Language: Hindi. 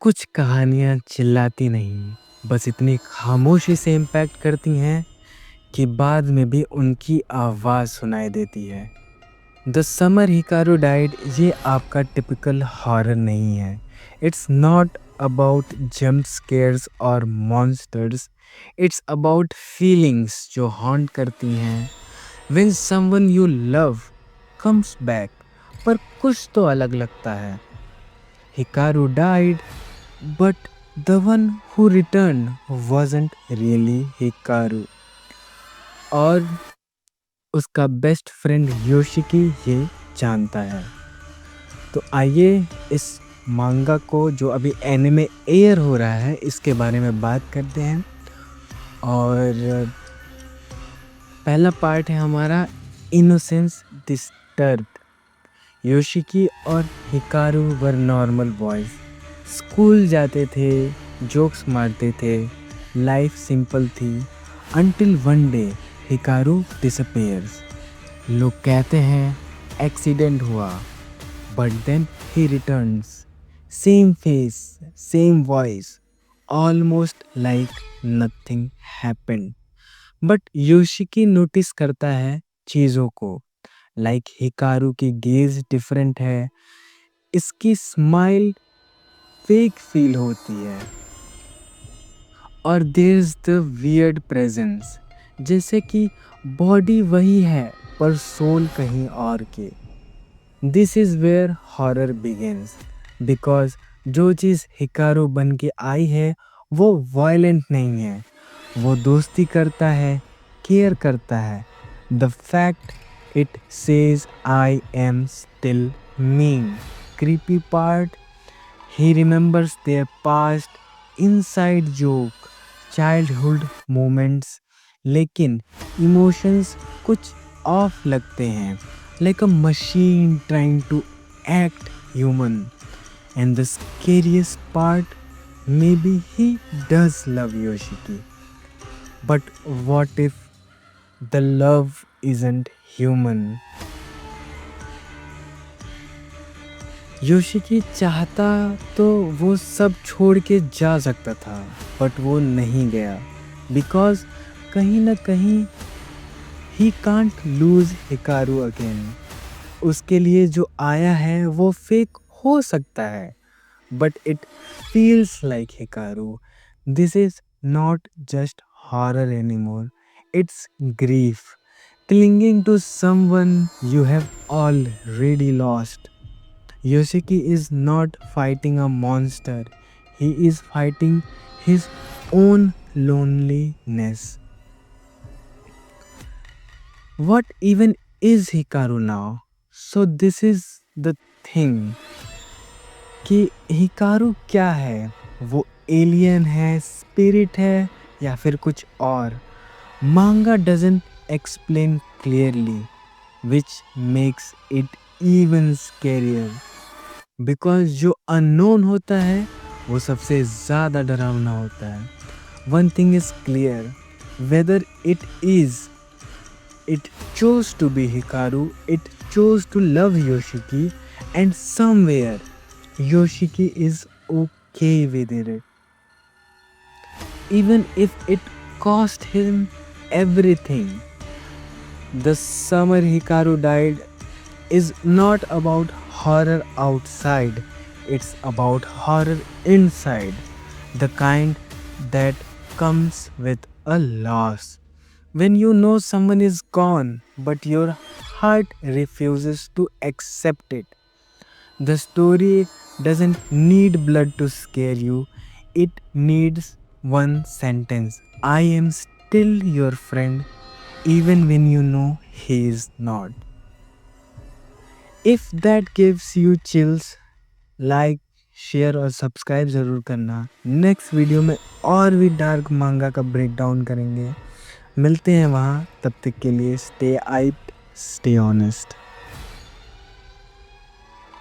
कुछ कहानियाँ चिल्लाती नहीं, बस इतनी खामोशी से इम्पैक्ट करती हैं कि बाद में भी उनकी आवाज़ सुनाई देती है। द समर हिकारू डाइड ये आपका टिपिकल हॉरर नहीं है। It's not about jump scares और मॉन्स्टर्स, इट्स अबाउट फीलिंग्स जो हॉन्ट करती हैं when someone you love comes back. पर कुछ तो अलग लगता है। Hikaru died but the one who returned wasn't really Hikaru और उसका बेस्ट फ्रेंड योशिकी ये जानता है। तो आइए इस मांगा को जो अभी एनिमे एयर हो रहा है इसके बारे में बात करते हैं। और पहला पार्ट है हमारा इनोसेंस डिस्टर्ब्ड। योशिकी और Hikaru were normal boys, school जाते थे, जोक्स मारते थे, लाइफ सिंपल थी until one day Hikaru disappears. लोग कहते हैं एक्सीडेंट हुआ, but then he returns, same face, same voice, almost like nothing happened. But Yoshiki notice करता है चीज़ों को, लाइक हिकारू की गेज डिफरेंट है, इसकी स्माइल फेक फील होती है, और there is the weird presence, जैसे कि बॉडी वही है पर सोल कहीं और के। This is where horror begins, because जो चीज़ हिकारू बन के आई है वो वायलेंट नहीं है, वो दोस्ती करता है, केयर करता है। The fact it says I am still mean. Creepy part, he remembers their past, inside joke, childhood moments, लेकिन emotions कुछ ऑफ लगते हैं, like a machine trying to act human. And the scariest part, maybe he does love Yoshiki, but what if the love isn't human? Yoshiki चाहता तो वो सब छोड़ के जा सकता था, बट वो नहीं गया, बिकॉज कहीं ना कहीं he can't loose Hikaru again. उसके लिए जो आया है वो फेक हो सकता है, but it feels like Hikaru. This is not just horror anymore, it's grief, clinging to someone you have already lost. Yoshiki is not fighting a monster, he is fighting his own loneliness. What even is Hikaru now? So this is the thing कि हिकारू क्या है? वो एलियन है, स्पिरिट है, या फिर कुछ और? मांगा doesn't explain clearly, which makes it even scarier. Because जो अननोन होता है वो सबसे ज़्यादा डरावना होता है। One thing is clear, whether it chose to be Hikaru, it chose to love Yoshiki, and somewhere Yoshiki is okay with it, even if it cost him everything. The summer Hikaru died is not about horror outside, it's about horror inside, the kind that comes with a loss. When you know someone is gone, but your heart refuses to accept it. The story doesn't need blood to scare you, it needs one sentence: I am still your friend, even when you know he is not. If that gives you chills, like, share और सब्सक्राइब ज़रूर करना। नेक्स्ट वीडियो में और भी डार्क मांगा का ब्रेक डाउन करेंगे। मिलते हैं वहाँ, तब तक के लिए स्टे आइट, स्टे ऑनेस्ट।